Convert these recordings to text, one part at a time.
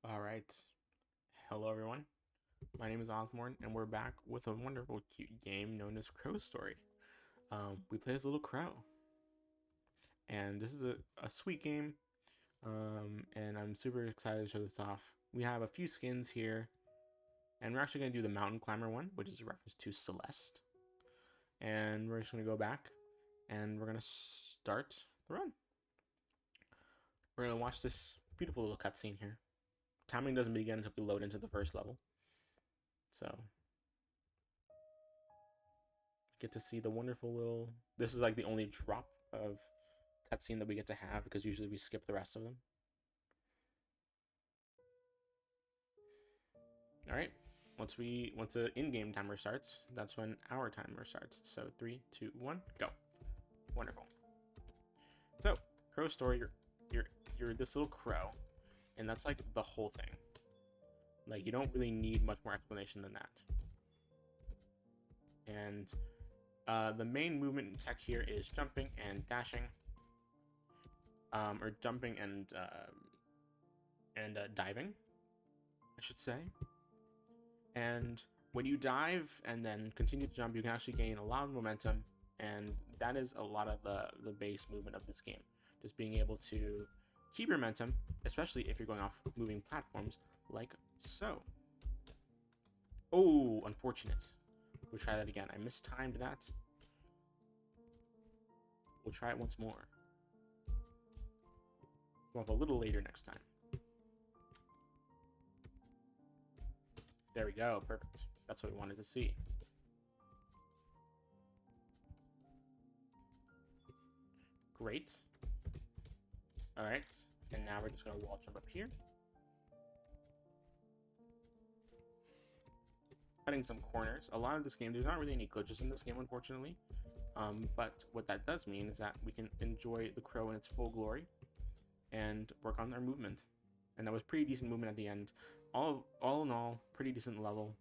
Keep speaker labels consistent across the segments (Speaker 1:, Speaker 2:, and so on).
Speaker 1: All right. Hello, everyone. My name is ozmourn, and we're back with a wonderful, cute game known as Crow Story. We play as a little crow, and this is a sweet game, and I'm super excited to show this off. We have a few skins here, and we're actually going to do the mountain climber one, which is a reference to Celeste. And we're just going to go back, and we're going to start the run. We're going to watch this beautiful little cutscene here. Timing doesn't begin until we load into the first level. So get to see the wonderful little. This is like the only drop of cutscene that we get to have because usually we skip the rest of them. All right. Once the in-game timer starts, that's when our timer starts. So 3, 2, 1, go. Wonderful. So, crow story. You're this little crow, and that's like the whole thing. Like you don't really need much more explanation than that. And the main movement tech here is jumping and dashing, or jumping and diving, I should say. And when you dive and then continue to jump, you can actually gain a lot of momentum, and that is a lot of the base movement of this game. Just being able to keep your momentum, especially if you're going off moving platforms like so. Oh, unfortunate. We'll try that again. I mistimed that. We'll try it once more. We'll have a little later next time. There we go. Perfect. That's what we wanted to see. Great. All right. And now we're just going to wall jump up here. Cutting some corners. A lot of this game, there's not really any glitches in this game, unfortunately. But what that does mean is that we can enjoy the crow in its full glory and work on our movement. And that was pretty decent movement at the end. All in all, pretty decent level.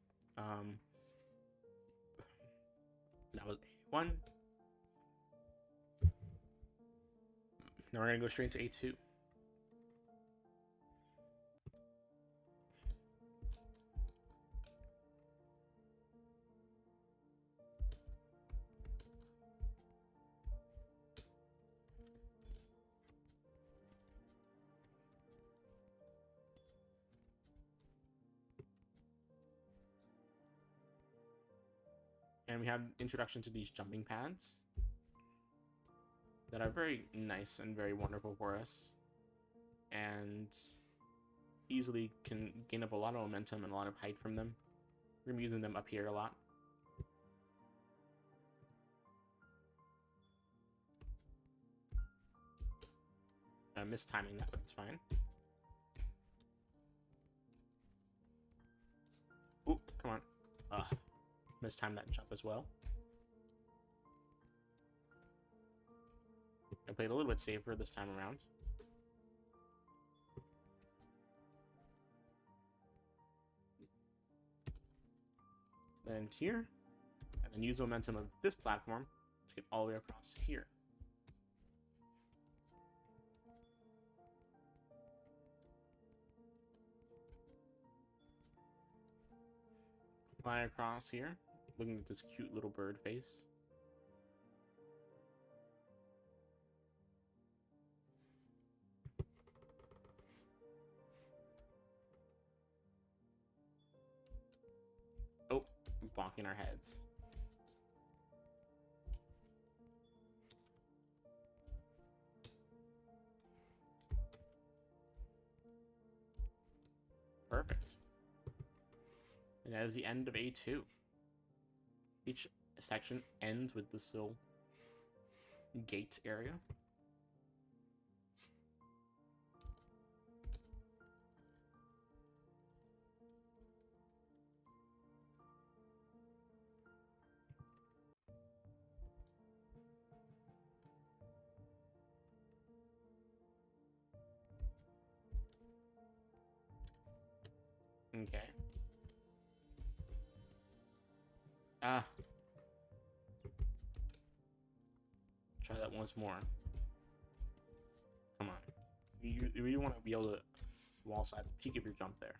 Speaker 1: That was A1. Now we're going to go straight to A2. And we have introduction to these jumping pads that are very nice and very wonderful for us, and easily can gain up a lot of momentum and a lot of height from them. We're gonna be using them up here a lot. Mistiming that, but it's fine. Oop, come on. Mistimed that jump as well. I played a little bit safer this time around. And here, and then use the momentum of this platform to get all the way across here. Fly across here, looking at this cute little bird face. Oh, bonking our heads. Perfect. And that is the end of A2. Each section ends with this little gate area. Okay. Try that once more. Come on. You really want to be able to wall side, the peak of your jump there.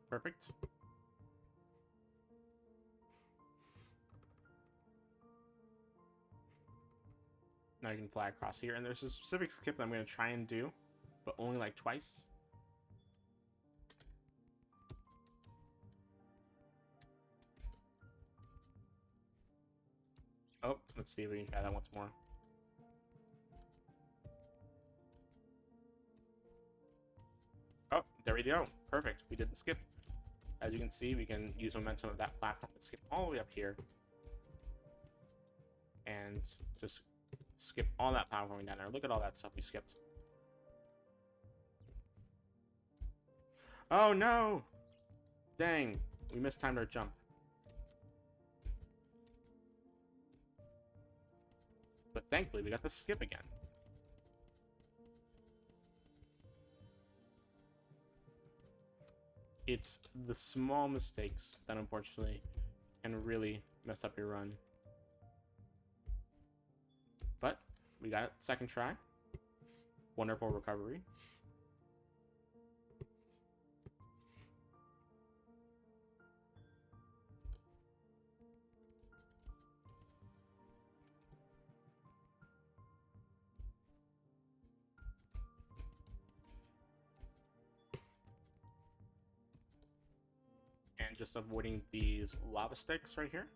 Speaker 1: Perfect. Now you can fly across here, and there's a specific skip that I'm going to try and do, but only like twice. Oh, let's see if we can try that once more. Oh, there we go. Perfect. We did the skip. As you can see, we can use momentum of that platform to skip all the way up here. And just skip all that platforming down there. Look at all that stuff we skipped. Oh no! Dang, we mistimed our jump. But thankfully, we got the skip again. It's the small mistakes that unfortunately can really mess up your run. But we got it second try. Wonderful recovery. And just avoiding these lava sticks right here.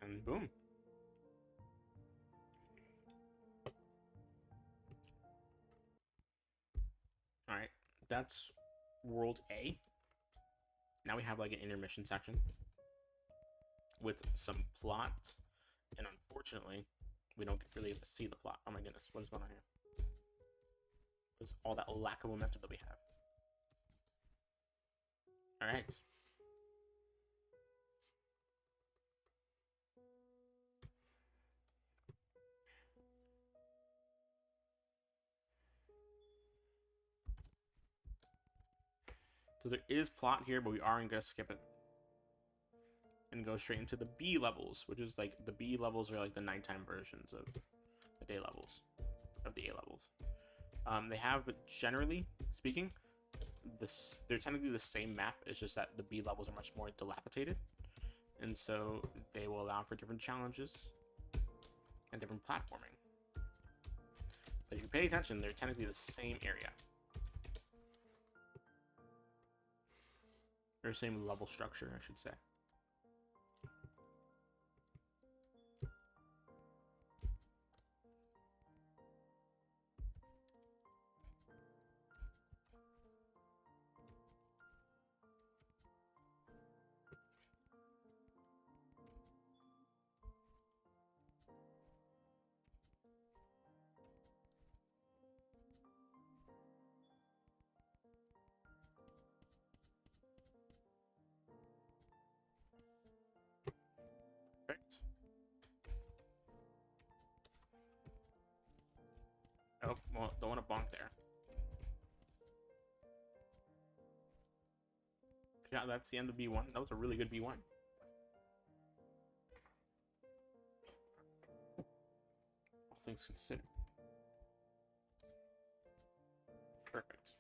Speaker 1: And boom. Alright, that's World A. Now we have like an intermission section with some plot. And unfortunately, we don't really get to see the plot. Oh my goodness, what is going on here? There's all that lack of momentum that we have. Alright. So there is plot here, but we aren't going to skip it. And go straight into the B levels, which is like, the B levels are like the nighttime versions of the day levels, of the A levels. They have, generally speaking, they're technically the same map. It's just that the B levels are much more dilapidated, and so they will allow for different challenges and different platforming. But if you pay attention, they're technically the same area. Or same level structure, I should say. Perfect. Oh, well, don't want to bonk there. Yeah, that's the end of B1. That was a really good B1. All things considered. Perfect.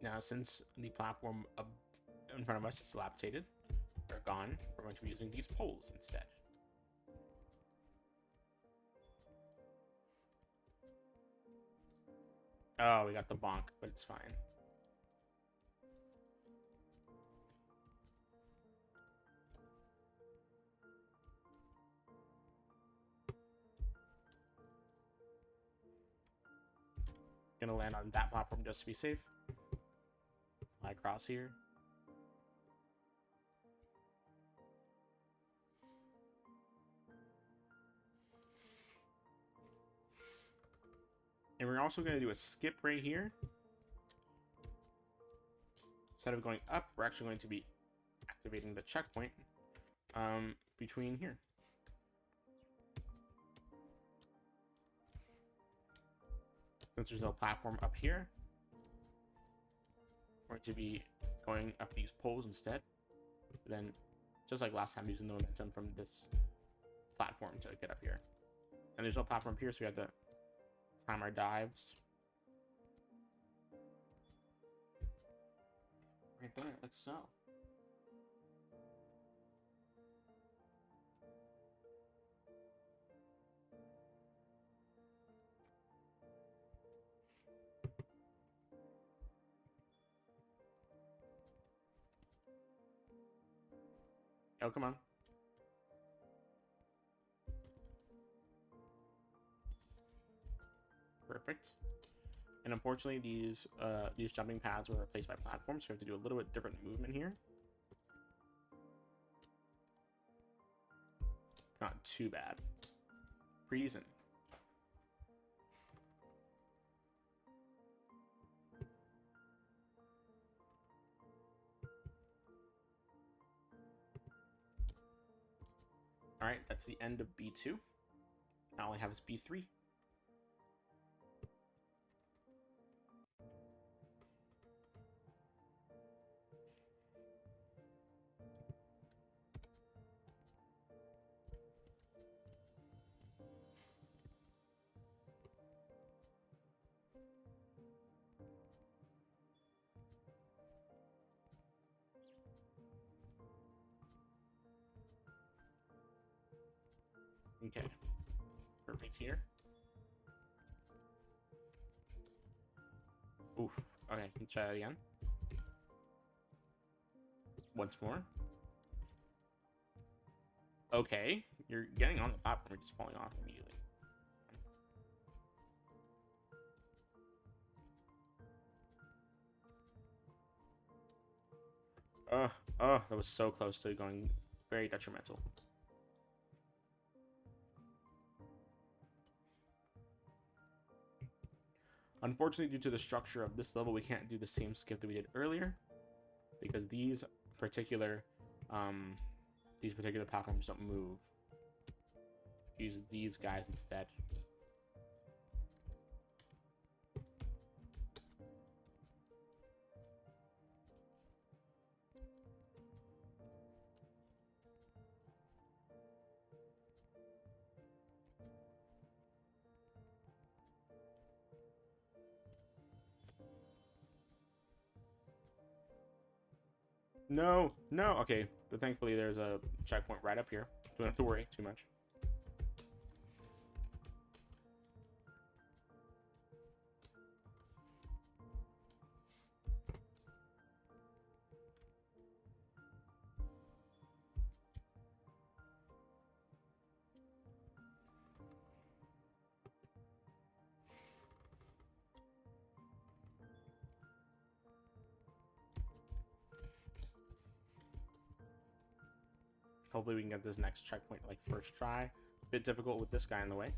Speaker 1: Now, since the platform in front of us is dilapidated, or gone, we're going to be using these poles instead. Oh, we got the bonk, but it's fine. Gonna land on that platform just to be safe. Fly across here. And we're also going to do a skip right here. Instead of going up, we're actually going to be activating the checkpoint between here. Since there's no platform up here, we're going to be going up these poles instead. Then, just like last time, using the momentum from this platform to get up here. And there's no platform here, so we have to time our dives. Right there, like so. Oh, come on. Perfect. And unfortunately, these jumping pads were replaced by platforms, so we have to do a little bit different movement here. Not too bad. Pretty decent. All right, that's the end of B2. Now all I have is B3. Okay, perfect here. Oof. Okay, let's try that again. Once more. Okay, you're getting on the platform, you're just falling off immediately. Oh, that was so close to going very detrimental. Unfortunately, due to the structure of this level, we can't do the same skip that we did earlier, because these particular platforms don't move. Use these guys instead. No, no. Okay, but thankfully there's a checkpoint right up here. Don't have to worry too much. Hopefully we can get this next checkpoint like first try. A bit difficult with this guy in the way.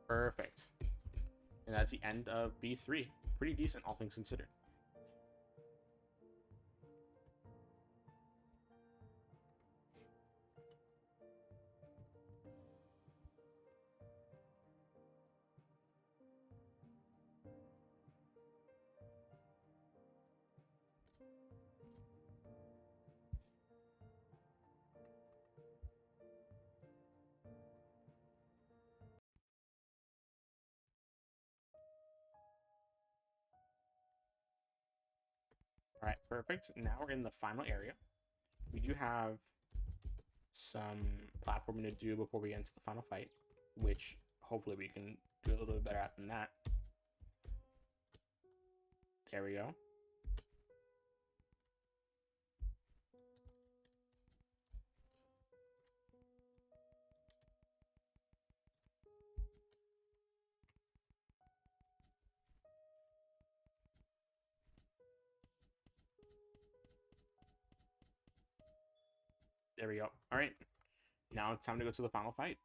Speaker 1: Perfect. And that's the end of B3. Pretty decent, all things considered. All right, perfect. Now we're in the final area. We do have some platforming to do before we get into the final fight, which hopefully we can do a little bit better at than that. There we go. There we go. All right. Now it's time to go to the final fight.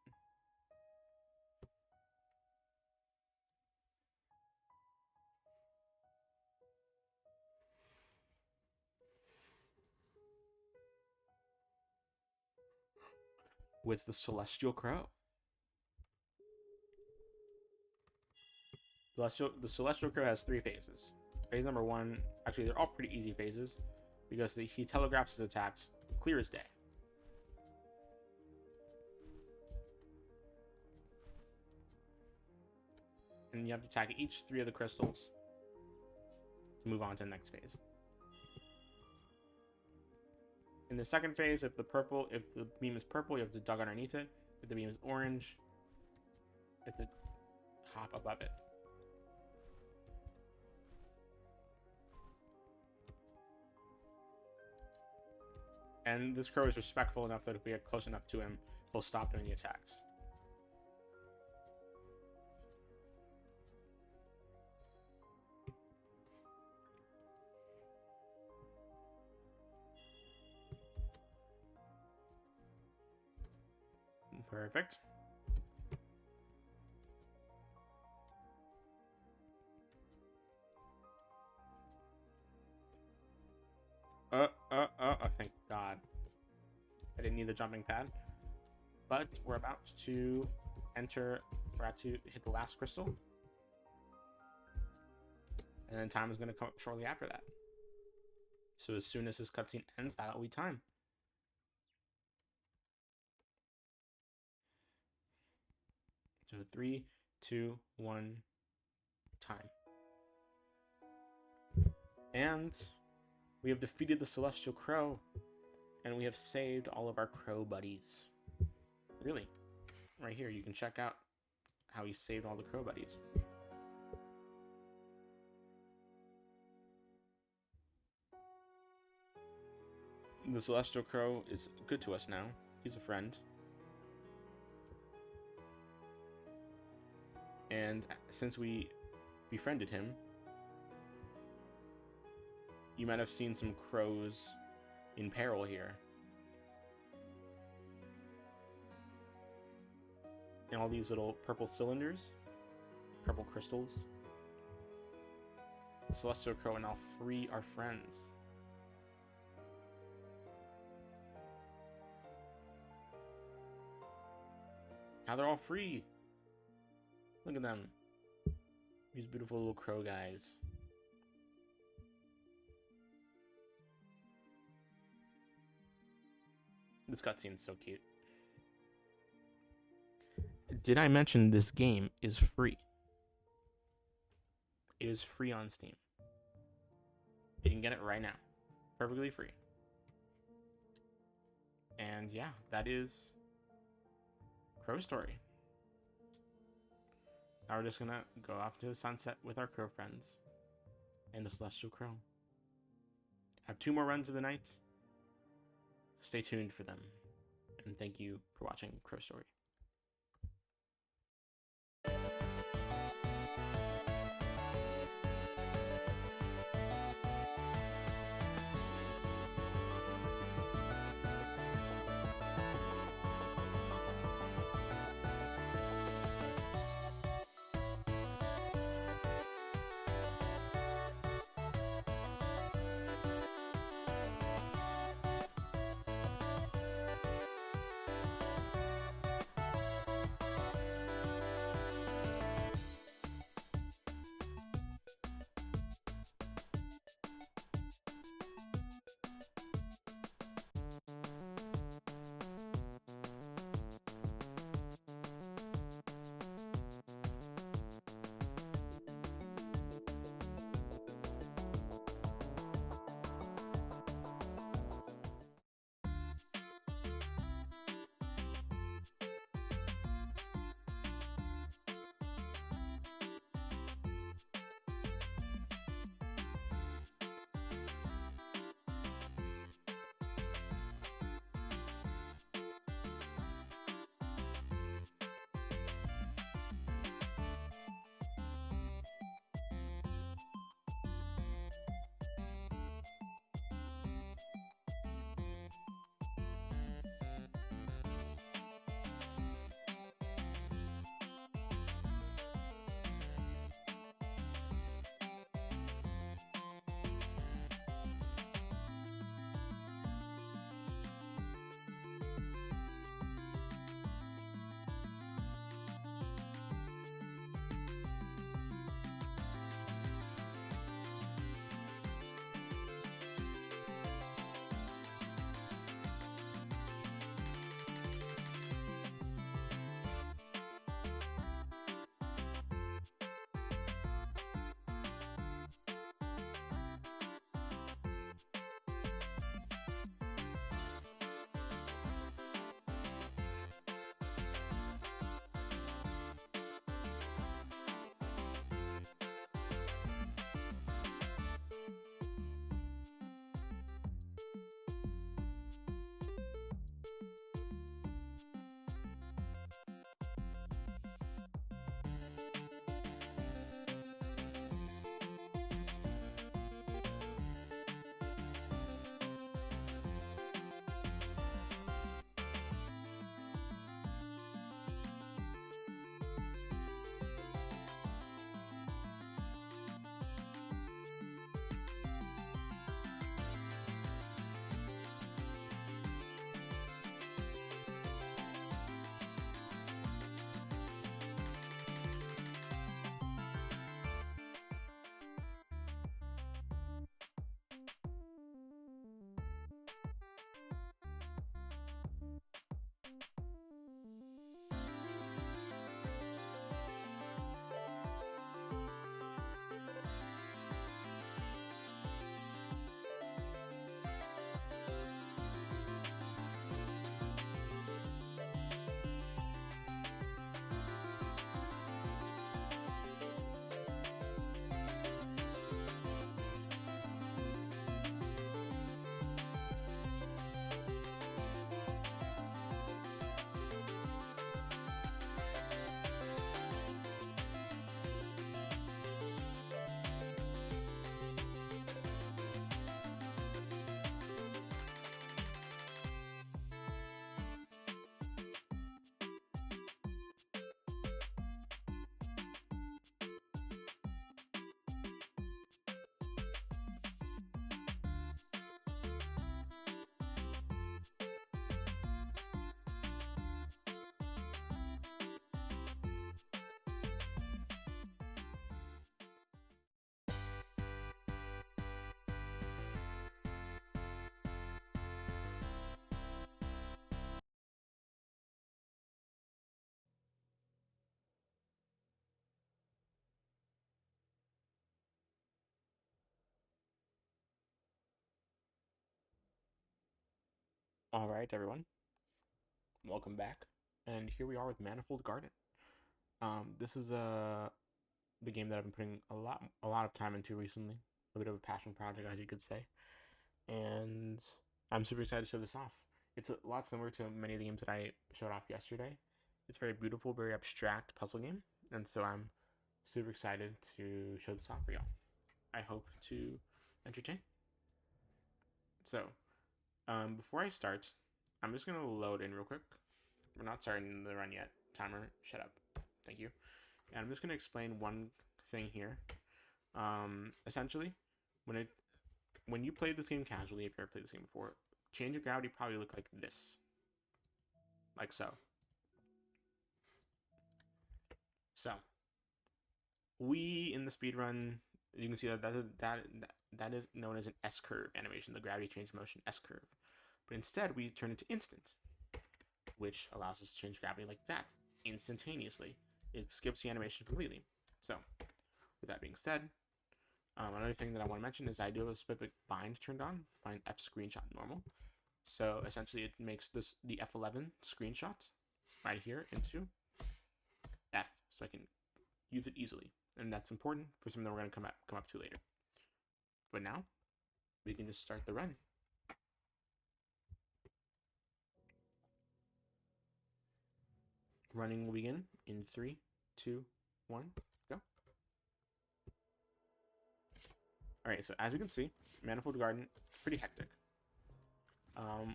Speaker 1: With the Celestial Crow. The Celestial Crow has 3 phases. Phase number 1, actually they're all pretty easy phases, because he telegraphs his attacks clear as day. And you have to attack each 3 of the crystals to move on to the next phase. In the second phase, if the beam is purple, you have to duck underneath it. If the beam is orange, you have to hop above it. And this crow is respectful enough that if we get close enough to him, he'll stop doing the attacks. Perfect. Thank God. I didn't need the jumping pad. But we're about to hit the last crystal. And then time is going to come up shortly after that. So as soon as this cutscene ends, that'll be time. So 3, 2, 1, time. And we have defeated the Celestial Crow, and we have saved all of our crow buddies. Really, right here, you can check out how he saved all the crow buddies. The Celestial Crow is good to us now. He's a friend. And since we befriended him, you might have seen some crows in peril here. And all these little purple cylinders, purple crystals. The Celestial Crow will now free our friends. Now they're all free. Look at them. These beautiful little crow guys. This cutscene is so cute. Did I mention this game is free? It is free on Steam. You can get it right now. Perfectly free. And yeah, that is Crow Story. Now we're just gonna go off to the sunset with our crow friends and the Celestial Crow. Have 2 more runs of the night. Stay tuned for them. And thank you for watching Crow Story. All right, everyone, welcome back. And here we are with Manifold Garden. This is the game that I've been putting a lot of time into recently. A bit of a passion project, as you could say. And I'm super excited to show this off. It's a lot similar to many of the games that I showed off yesterday. It's very beautiful, very abstract puzzle game, and so I'm super excited to show this off for y'all. I hope to entertain. So, before I start, I'm just gonna load in real quick. We're not starting the run yet. Timer, shut up. Thank you. And I'm just going to explain one thing here. Essentially, when you play this game casually, if you've ever played this game before, change of gravity probably look like this. Like so. So, we in the speedrun, you can see that is known as an S-curve animation, the gravity change motion S-curve. But instead, we turn it to instant, which allows us to change gravity like that, instantaneously. It skips the animation completely. So, with that being said, another thing that I want to mention is I do have a specific bind turned on, bind F screenshot normal. So essentially it makes the F11 screenshot right here into F, so I can use it easily. And that's important for something that we're going to come up to later. But now, we can just start the run. Running will begin in 3, 2, 1, go. Alright, so as you can see, Manifold Garden, pretty hectic.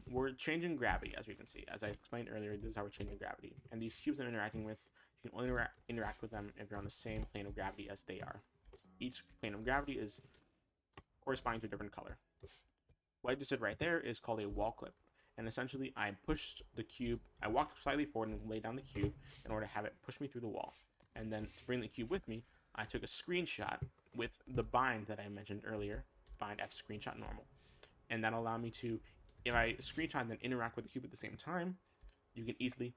Speaker 1: We're changing gravity, as we can see. As I explained earlier, this is how we're changing gravity. And these cubes I'm interacting with, you can only interact with them if you're on the same plane of gravity as they are. Each plane of gravity is corresponding to a different color. What I just did right there is called a wall clip. And essentially, I pushed the cube, I walked slightly forward and laid down the cube in order to have it push me through the wall. And then to bring the cube with me, I took a screenshot with the bind that I mentioned earlier, bind F screenshot normal. And that allowed me to, if I screenshot and then interact with the cube at the same time, you can easily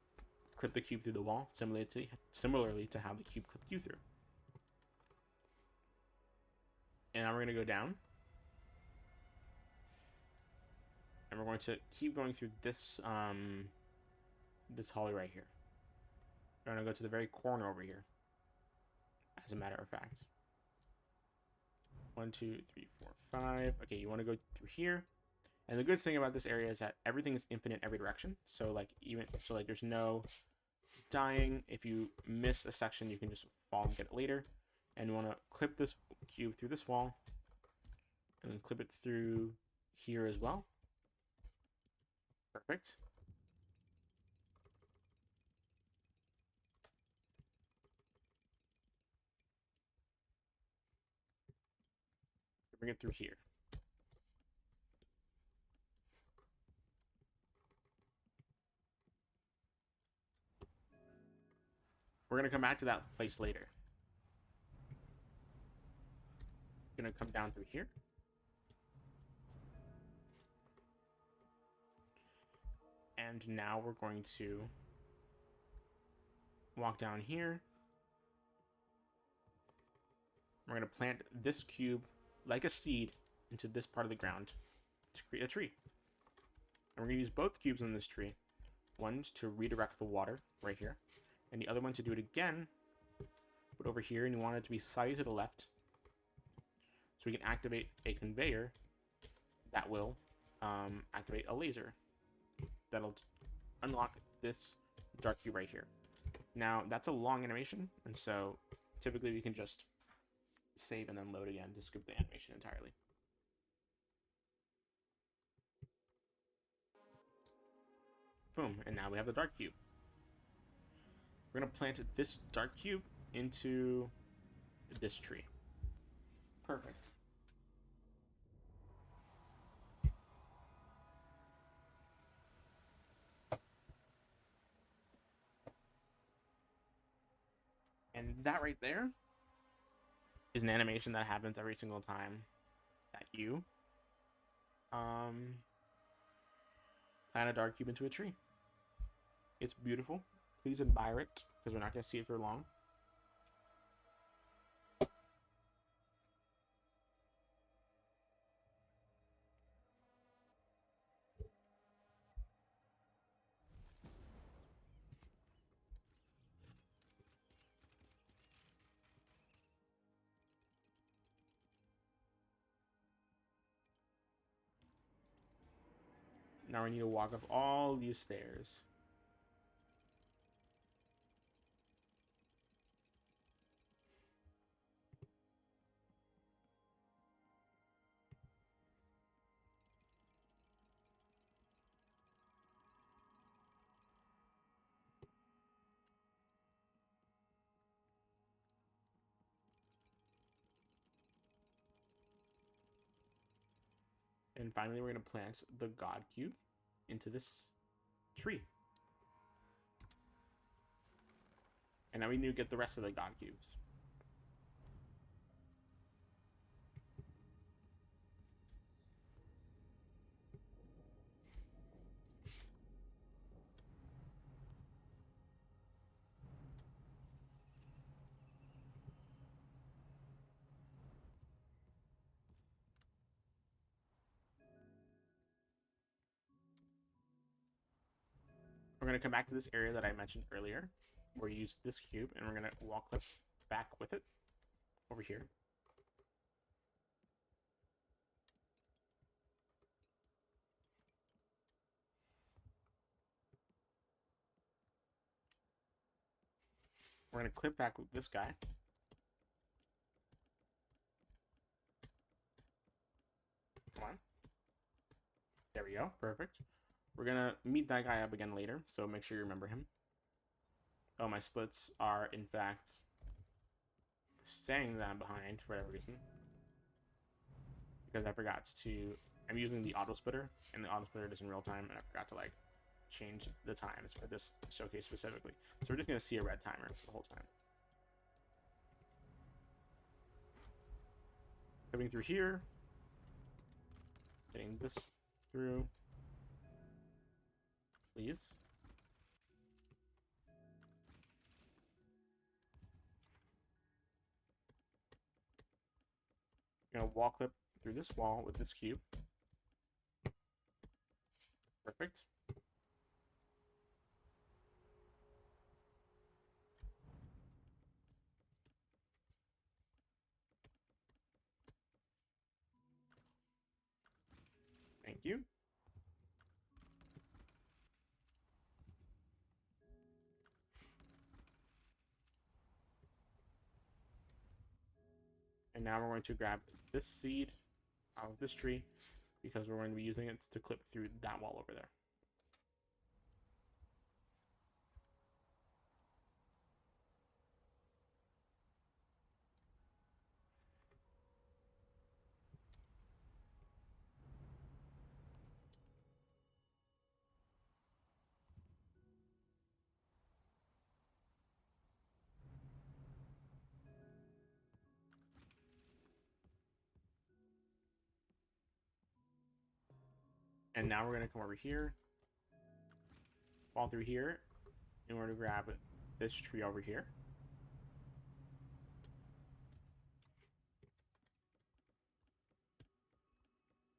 Speaker 1: clip the cube through the wall, similarly to how the cube clipped you through. And now we're going to go down. And we're going to keep going through this this hallway right here. We're going to go to the very corner over here, as a matter of fact. 1, 2, 3, 4, 5. Okay, you want to go through here. And the good thing about this area is that everything is infinite every direction. So like there's no dying. If you miss a section, you can just fall and get it later. And you want to clip this cube through this wall, and then clip it through here as well. Perfect. Bring it through here. We're going to come back to that place later. Going to come down through here. And now we're going to walk down here. We're going to plant this cube like a seed into this part of the ground to create a tree. And we're going to use both cubes in this tree. One to redirect the water right here, and the other one to do it again, but over here, and you want it to be slightly to the left, so we can activate a conveyor that will activate a laser that'll unlock this dark cube right here. Now, that's a long animation, and so typically we can just save and then load again to skip the animation entirely. Boom, and now we have the dark cube. We're going to plant this dark cube into this tree. Perfect. And that right there is an animation that happens every single time that you plant a dark cube into a tree. It's beautiful. Please admire it, because we're not going to see it for long. Now we need to walk up all these stairs. And finally, we're going to plant the God Cube into this tree. And now we need to get the rest of the God Cubes. We're going to come back to this area that I mentioned earlier, where we use this cube, and we're going to wall clip back with it over here. We're going to clip back with this guy. Come on. There we go. Perfect. We're going to meet that guy up again later, so make sure you remember him. Oh, my splits are, in fact, staying that behind for whatever reason. Because I forgot to... I'm using the auto splitter, and the auto splitter is in real time, and I forgot to, like, change the times for this showcase specifically. So we're just going to see a red timer the whole time. Coming through here. Getting this through. Please. Gonna wall clip through this wall with this cube. Perfect. Thank you. And now we're going to grab this seed out of this tree because we're going to be using it to clip through that wall over there. And now we're going to come over here, fall through here, in order to grab this tree over here.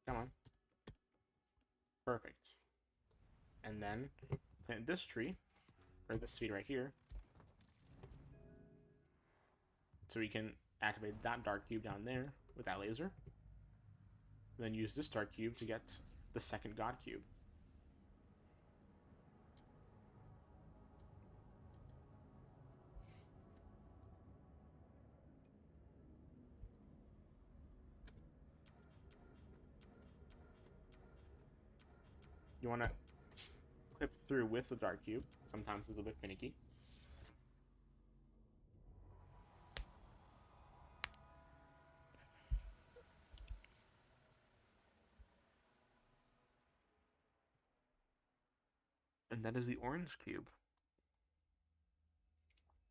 Speaker 1: Come on. Perfect. And then plant this tree, or this seed right here, so we can activate that dark cube down there with that laser. And then use this dark cube to get the second God cube. You want to clip through with the dark cube. Sometimes it's a little bit finicky. And that is the orange cube.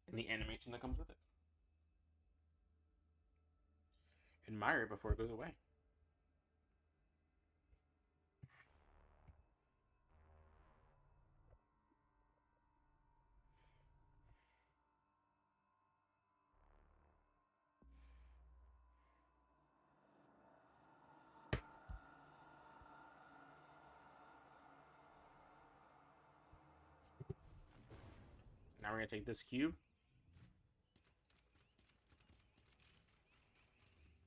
Speaker 1: And the animation that comes with it. Admire it before it goes away. Now we're going to take this cube,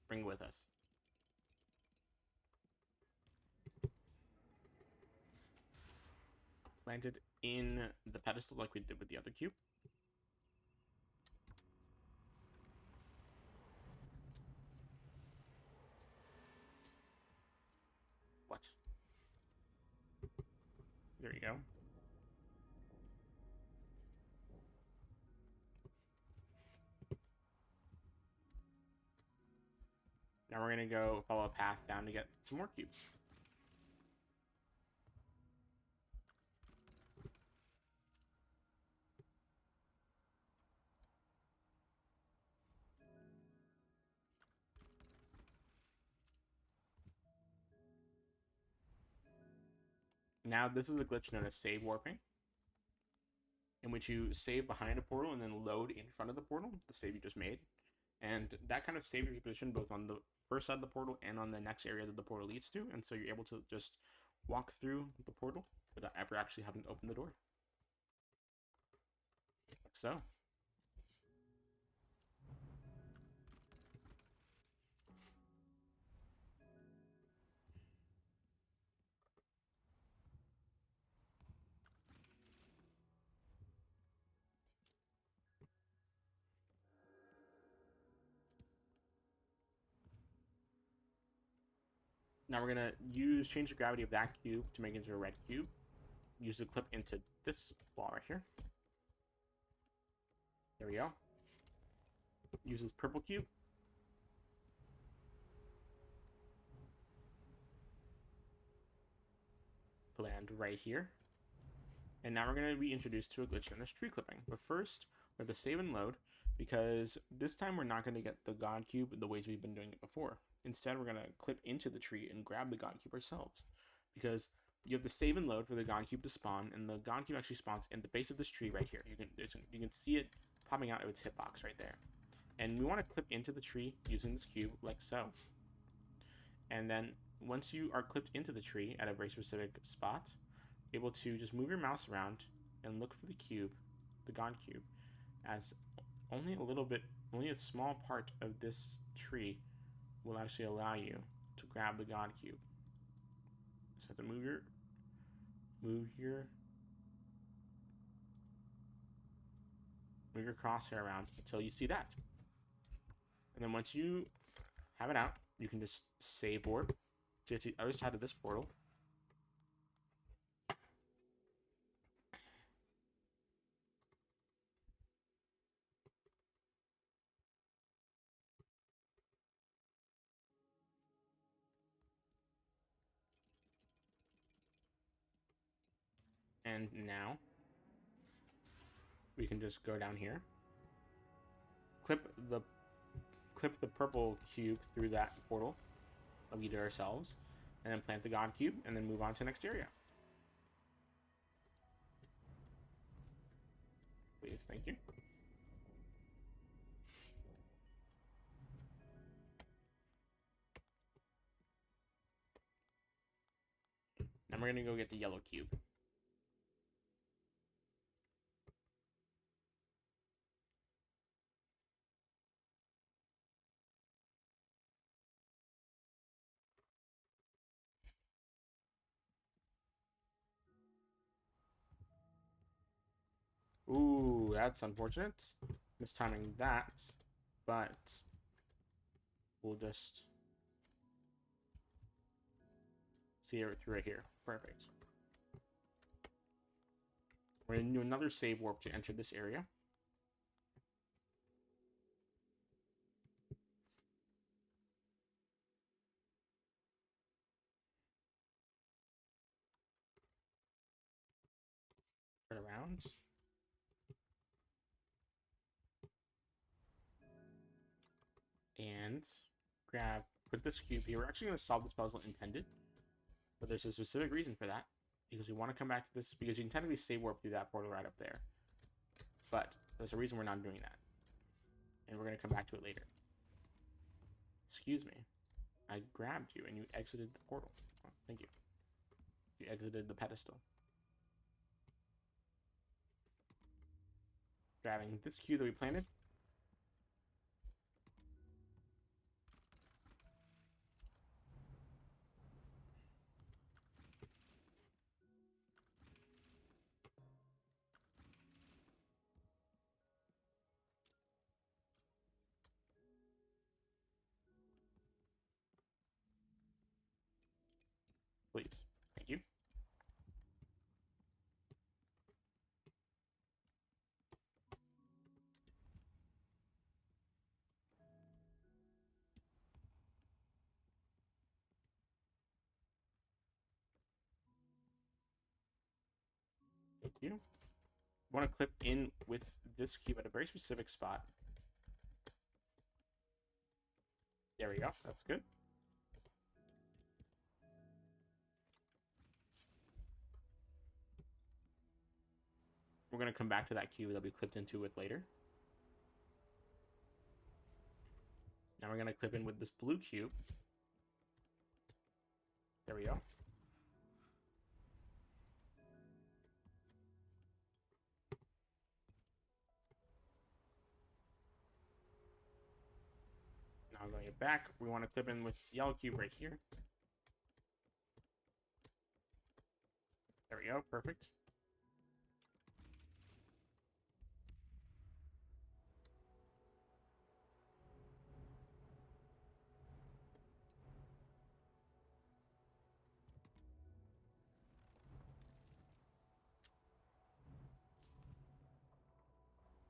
Speaker 1: bring it with us. plant it in the pedestal like we did with the other cube. What? There you go. Now we're gonna go follow a path down to get some more cubes. Now this is a glitch known as save warping, in which you save behind a portal and then load in front of the portal, the save you just made. And that kind of saves your position both on the first side of the portal and on the next area that the portal leads to. And so you're able to just walk through the portal without ever actually having to open the door. Like so. Now we're gonna change the gravity of that cube to make it into a red cube. Use the clip into this wall right here. There we go. Use this purple cube. Land right here. And now we're going to be introduced to a glitch known as tree clipping. But first, we have to save and load, because this time we're not going to get the God Cube the ways we've been doing it before. Instead, we're going to clip into the tree and grab the God Cube ourselves, because you have to save and load for the God Cube to spawn, and the God Cube actually spawns in the base of this tree right here. You can see it popping out of its hitbox right there. And we want to clip into the tree using this cube like so. And then once you are clipped into the tree at a very specific spot, able to just move your mouse around and look for the cube, the God Cube, as only a small part of this tree will actually allow you to grab the God Cube. So you have to move your crosshair around until you see that. And then once you have it out, you can just save warp to the other side of this portal. And now we can just go down here, clip the purple cube through that portal that we did ourselves, and then plant the God Cube, and then move on to the next area. Please, thank you. Now we're gonna go get the yellow cube. Ooh, that's unfortunate. Mistiming that, but we'll just see it through right here. Perfect. We're gonna do another save warp to enter this area. Turn around. And put this cube here. We're actually going to solve this puzzle intended, but there's a specific reason for that, because we want to come back to this, because you can technically save warp through that portal right up there, but there's a reason we're not doing that, and we're going to come back to it later. Excuse me. I grabbed you and you exited the portal. Oh, thank you. You exited the pedestal. Grabbing this cube that we planted. please. Thank you. Thank you. Want to clip in with this cube at a very specific spot. There we go. That's good. We're going to come back to that cube that we clipped into with later. Now we're going to clip in with this blue cube. There we go. Now going back, we want to clip in with the yellow cube right here. There we go, perfect.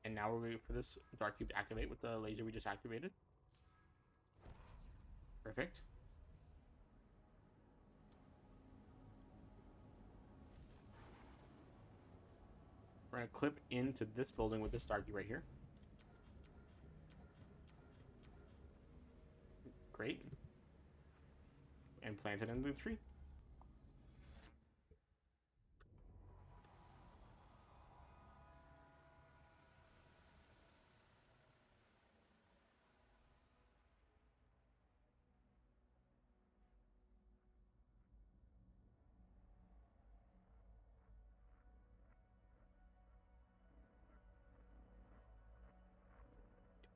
Speaker 1: And now we're waiting for this dark cube to activate with the laser we just activated. Perfect. We're going to clip into this building with this dark cube right here. Great. And plant it into the tree.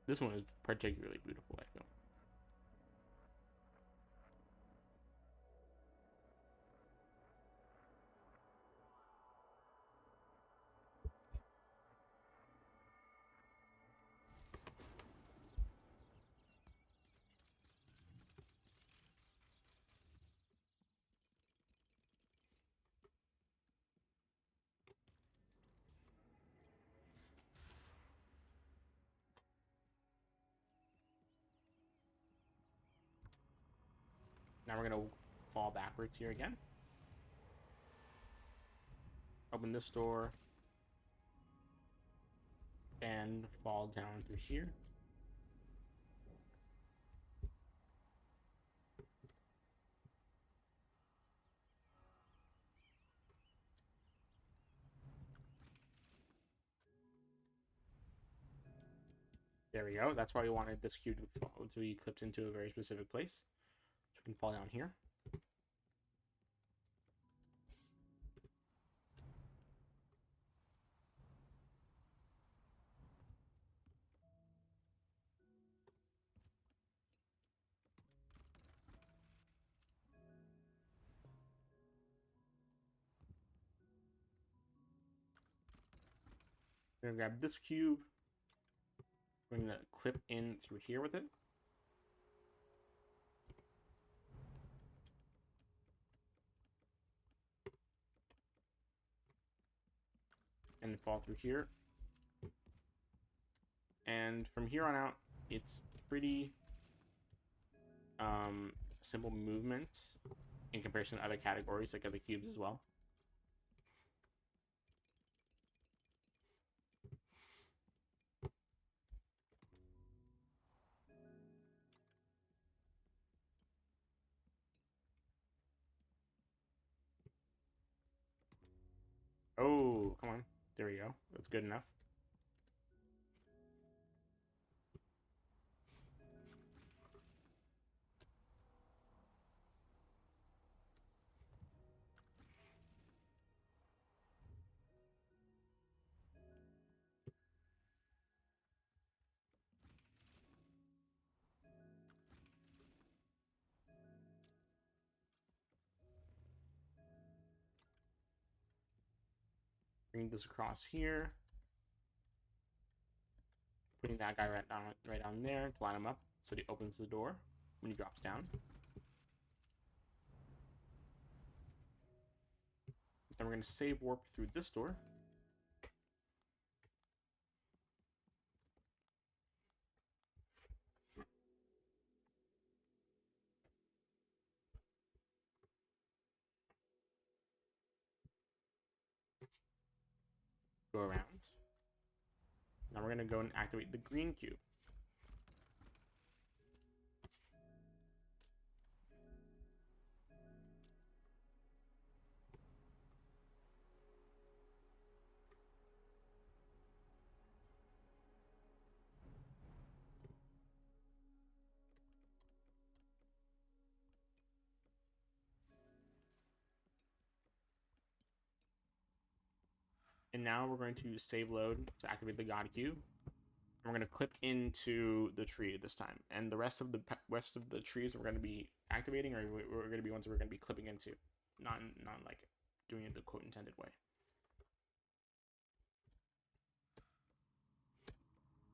Speaker 1: This one is particularly beautiful, I feel. Now we're going to fall backwards here again. Open this door. And fall down through here. There we go. That's why we wanted this cube to be clipped into a very specific place. So we can fall down here. We're going to grab this cube. We're going to clip in through here with it. And fall through here. And from here on out, it's pretty simple movement in comparison to other categories, like other cubes as well. Oh, come on. There we go. That's good enough. Bring this across here. Putting that guy right down there to line him up so he opens the door when he drops down. Then we're going to save warp through this door. Go around. Now we're going to go and activate the green cube. And now we're going to save load to activate the God cube. We're going to clip into the tree this time, and the rest of the trees we're going to be activating, or we're going to be ones we're going to be clipping into, not like doing it the quote intended way.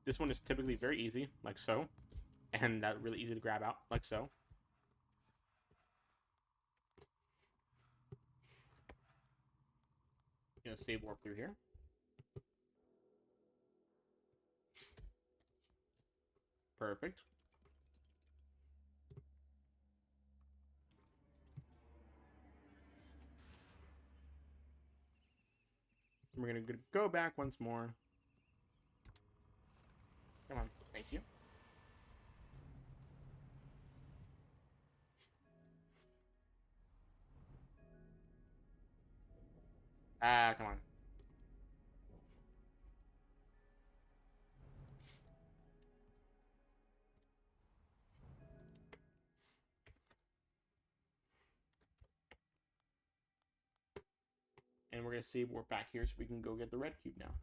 Speaker 1: This one is typically very easy, like so, and that really easy to grab out, like so. Gonna save warp through here. Perfect. We're gonna go back once more. Come on, thank you. Ah, come on. And we're gonna save warp back here so we can go get the red cube now.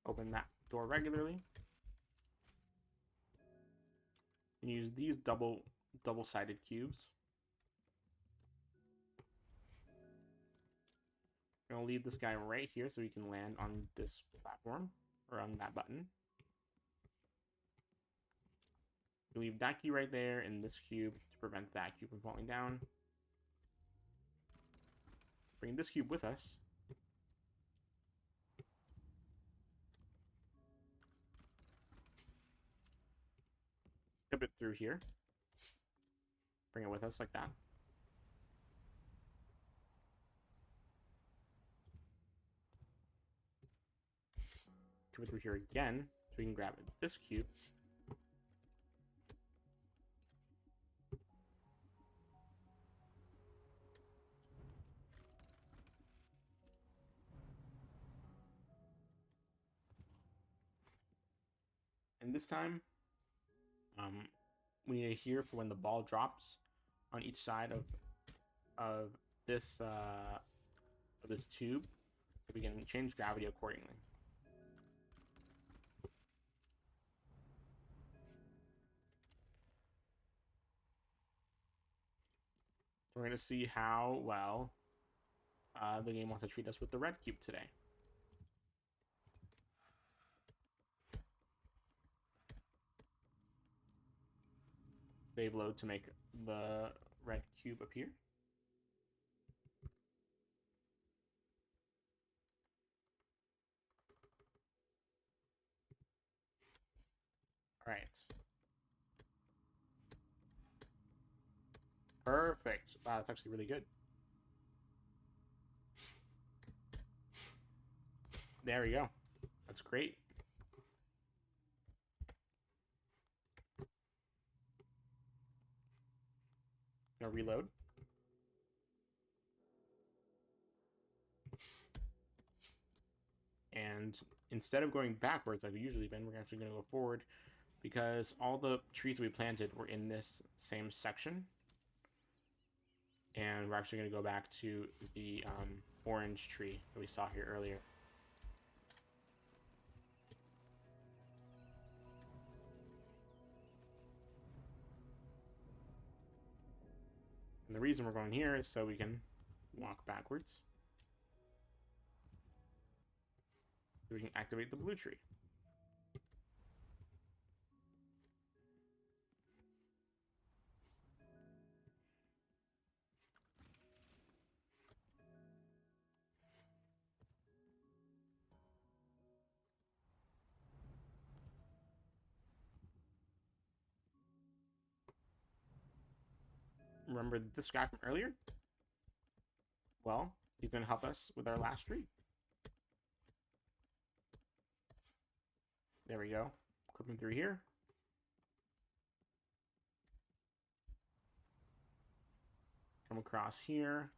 Speaker 1: Open that door regularly. And use these double-sided cubes. I'm gonna leave this guy right here so he can land on this platform or on that button. Leave that key right there and this cube to prevent that cube from falling down. Bring this cube with us. Tip it through here. Bring it with us like that. Tip it through here again so we can grab this cube. And this time, we need to hear for when the ball drops on each side of this tube, so we can change gravity accordingly. We're going to see how well the game wants to treat us with the red cube today. Save load to make the red cube appear. All right. Perfect. Wow, that's actually really good. There we go. That's great. Gonna reload. And instead of going backwards like we usually been, we're actually gonna go forward because all the trees we planted were in this same section. And we're actually gonna go back to the orange tree that we saw here earlier. And the reason we're going here is so we can walk backwards. So we can activate the blue tree. Remember this guy from earlier? Well, he's going to help us with our last tree. There we go. Clip him through here. Come across here.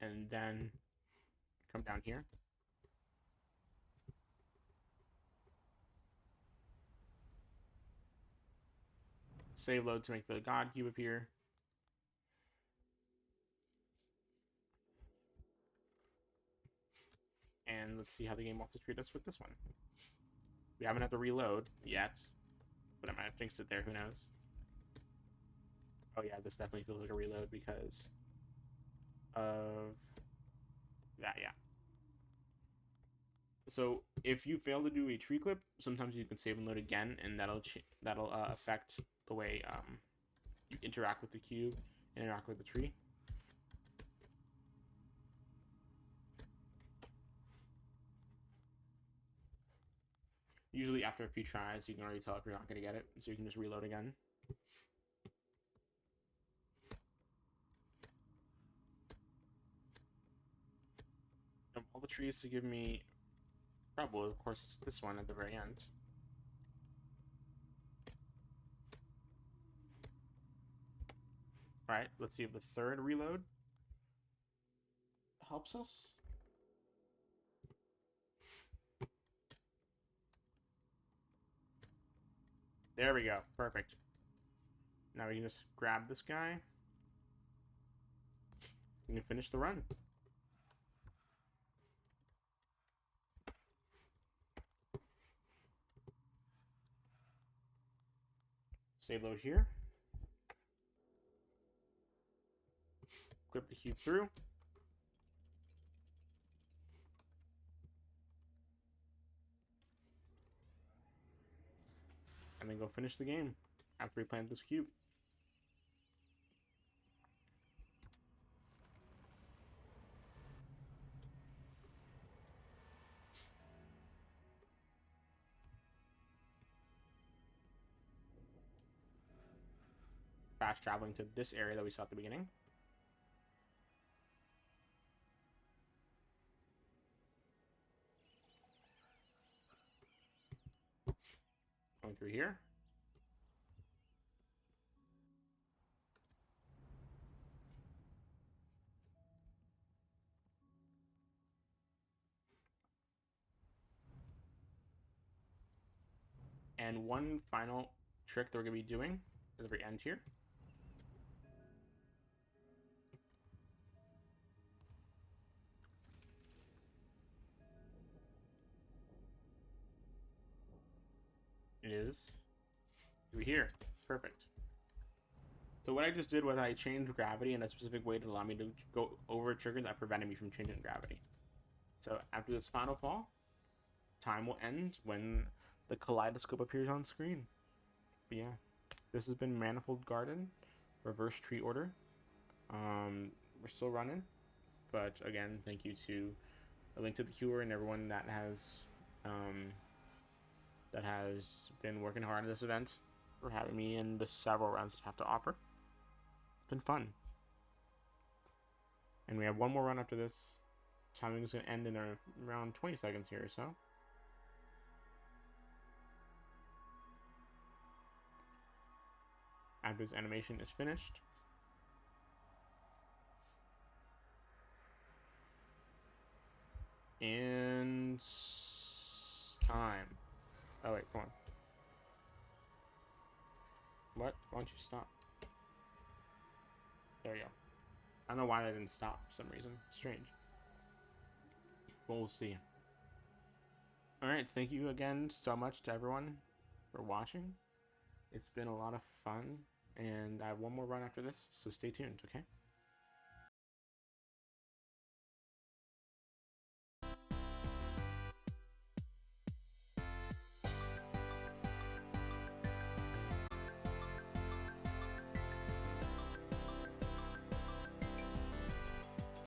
Speaker 1: And then come down here. Save load to make the God cube appear. And let's see how the game wants to treat us with this one. We haven't had to reload yet, but I might have jinxed it there, who knows. Oh yeah, this definitely feels like a reload because of that, yeah. So if you fail to do a tree clip, sometimes you can save and load again, and that'll affect the way you interact with the cube and interact with the tree. Usually after a few tries, you can already tell if you're not going to get it, so you can just reload again. Of all the trees to give me trouble, of course, it's this one at the very end. Alright, let's see if the third reload helps us. There we go. Perfect. Now we can just grab this guy. We can finish the run. Save load here. Clip the cube through. And then go finish the game after we plant this cube. Fast traveling to this area that we saw at the beginning. Going through here. And one final trick that we're going to be doing at the very end here. Is through here. Perfect. So what I just did was I changed gravity in a specific way to allow me to go over a trigger that prevented me from changing gravity. So after this final fall, time will end when the kaleidoscope appears on screen. But yeah, this has been Manifold Garden, reverse tree order. We're still running, but again, thank you to A Link to the Cure and everyone that has been working hard on this event for having me in the several rounds to have to offer. It's been fun. And we have one more run after this. Timing is going to end in around 20 seconds here or so. After this animation is finished. And time. Oh wait, come on. What? Why don't you stop? There you go. I don't know why that didn't stop for some reason. Strange. But we'll see. Alright, thank you again so much to everyone for watching. It's been a lot of fun, and I have one more run after this, so stay tuned, okay?